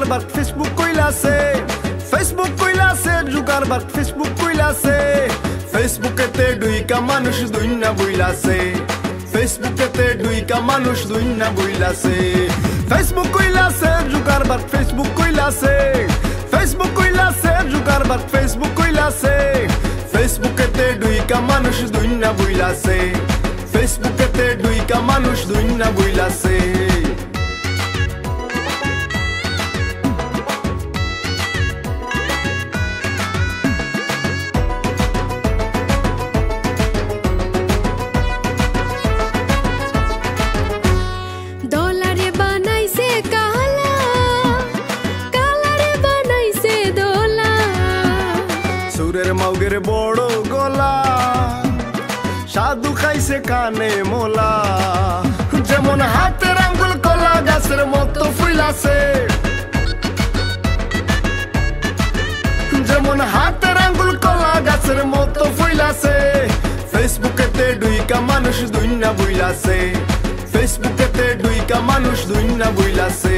Zuckerberg Facebook কইলাছে Facebook কইলাছে Zuckerberg Facebook কইলাছে ফেসবুকেতে দুইকা মানুষ দুইনা বইলাছে ফেসবুকেতে দুইকা মানুষ দুইনা বইলাছে ফেসবুক কইলাছে জুকারবার্গ ফেসবুক কইলাছে ফেসবুক কইলাছে জুকারবার্গ ফেসবুক কইলাছে ফেসবুকেতে দুইকা মানুষ দুইনা বইলাছে ফেসবুকেতে দুইকা মানুষ দুইনা বইলাছে মাউগের বড় গলা সাধু খাইছে কানে মোলা যেমন হাতের আঙ্গুল কলা গাছের মতো ফুইলাছে যেমন হাতের আঙ্গুল কলা গাছের মতো ফুইলাছে ফেসবুকেতে দুইকা মানুষ দুইনা বইলাছে ফেসবুকেতে দুইকা মানুষ দুইনা বইলাছে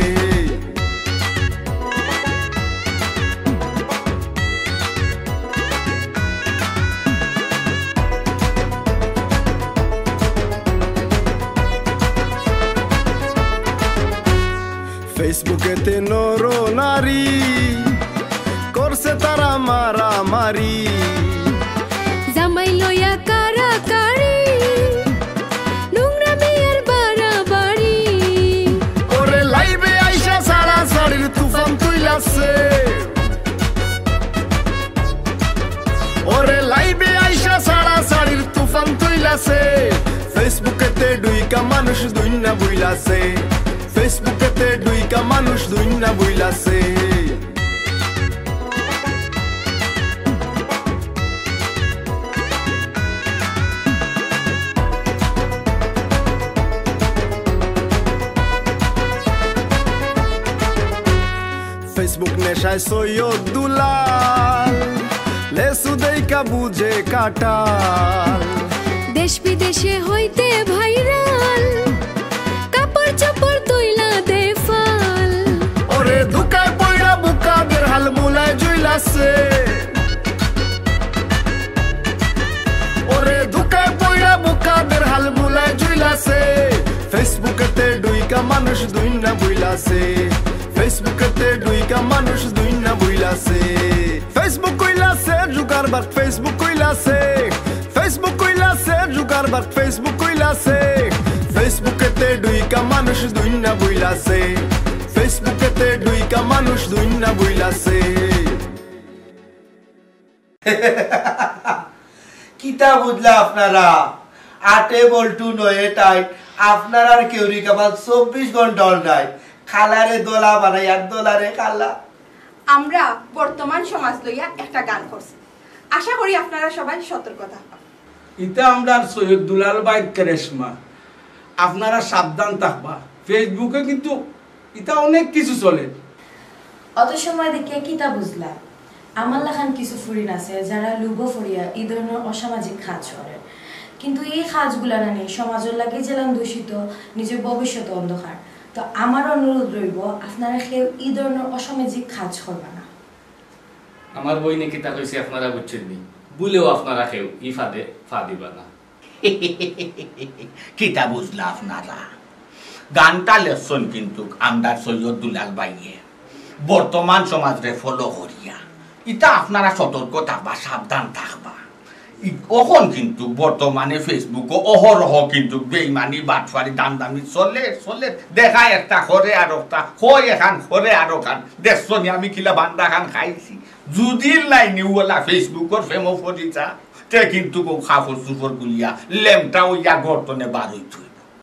ফেসবুকেতে নর নারী করছে তারা মারামারি জামাই লইয়া কারাকারি নোংরা মেয়ের বাড়াবাড়ি ওরে লাইভে আইসা সারা সারির তুফান তুইলাছে ওরে লাইভে আইসা সারা সারির তুফান তুইলাছে ফেসবুকেতে দুইকা মানুষ দুইনা বইলাছে ফেসবুকেতে দুইকা মানুষ দুইনা বইলাছে ফেসবুক নেশায় সৈয়দ দুলাল লেসু দেইকা বুঝে কাটাল দেশ বিদেশে হইতে ভাইরাল কাপড় চোপড় তুইলা দে ফাল ওরে দুকায় পয়রা বুকাদের হাল মুলায় জুইলাছে ওরে দুকায় পয়রা বুকাদের হাল মুলায় জুইলাছে ফেসবুকেতে দুইকা মানুষ দুইনা বইলাছে ফেসবুকেতে দুইকা মানুষ দুইনা বইলাছে ফেসবুক কইলাছে জুকারবার্গ ফেসবুক কইলাছে ফেসবুক কইলাছে জুকারবার্গ ফেসবুক কইলাছে ফেসবুকেতে দুইকা মানুষ দুইনা বইলাছে ফেসবুকেতে দুইকা মানুষ দুইনা বইলাছে কিতা বুঝলা আপনারা 8 বল্টু 9 টাইট আপনারা আর কেউ রিকাবাল 24 ঘন্টা অল নাই খালারে দোলা বানাই আর দোলারে খালা আমরা বর্তমান সমাজ লইয়া একটা গান করছি আশা করি আপনারা সবাই সতর্ক থাকবেন ইতা আমরা সৈয়দ দুলাল ভাই করেশমা আপনারা সাবধান থাকবা ফেসবুকে কিন্তু ইতা অনেক কিছু চলে অত সময় দেখে কিতা বুঝলা আমার লাখান কিছু ফুরিন আছে যারা লুগো ফরিয়া এই ধরনের অসামাজিক কাজ করে কিন্তু এই কাজগুলা না নেই সমাজের লাগে জেলান দূষিত নিজের ভবিষ্যৎ অন্ধকার তো আমার অনুরোধ রইব আপনারা কেউ এই ধরনের অসামাজিক কাজ করবা না আমার বই নাকি তা কইছি আপনারা বুঝছেন নি বলেও আপনারা কেউ ই ফাদে ফা দিবা না কিতা বুঝলা আপনারা গানটা লেসন কিন্তু আমরা সৈয়দ দুলাল ভাইয়ে বর্তমান সমাজে ফলো করিয়া ইটা আপনারা সতর্ক থাকবা সাবধান থাকবা এখন কিন্তু বর্তমানে ফেসবুক অহরহ কিন্তু বেইমানি বাটফারি দামদামি চলে চলে দেখা একটা করে আর একটা কই এখান করে আর ওখান দেখছো নি আমি কিলা বান্দা খান খাইছি যদি লাইনি ওলা ফেসবুকর ফেমো ফরিচা তে কিন্তু খাফর সুফর গুলিয়া লেমটা ওইয়া গর্তনে বার হইতো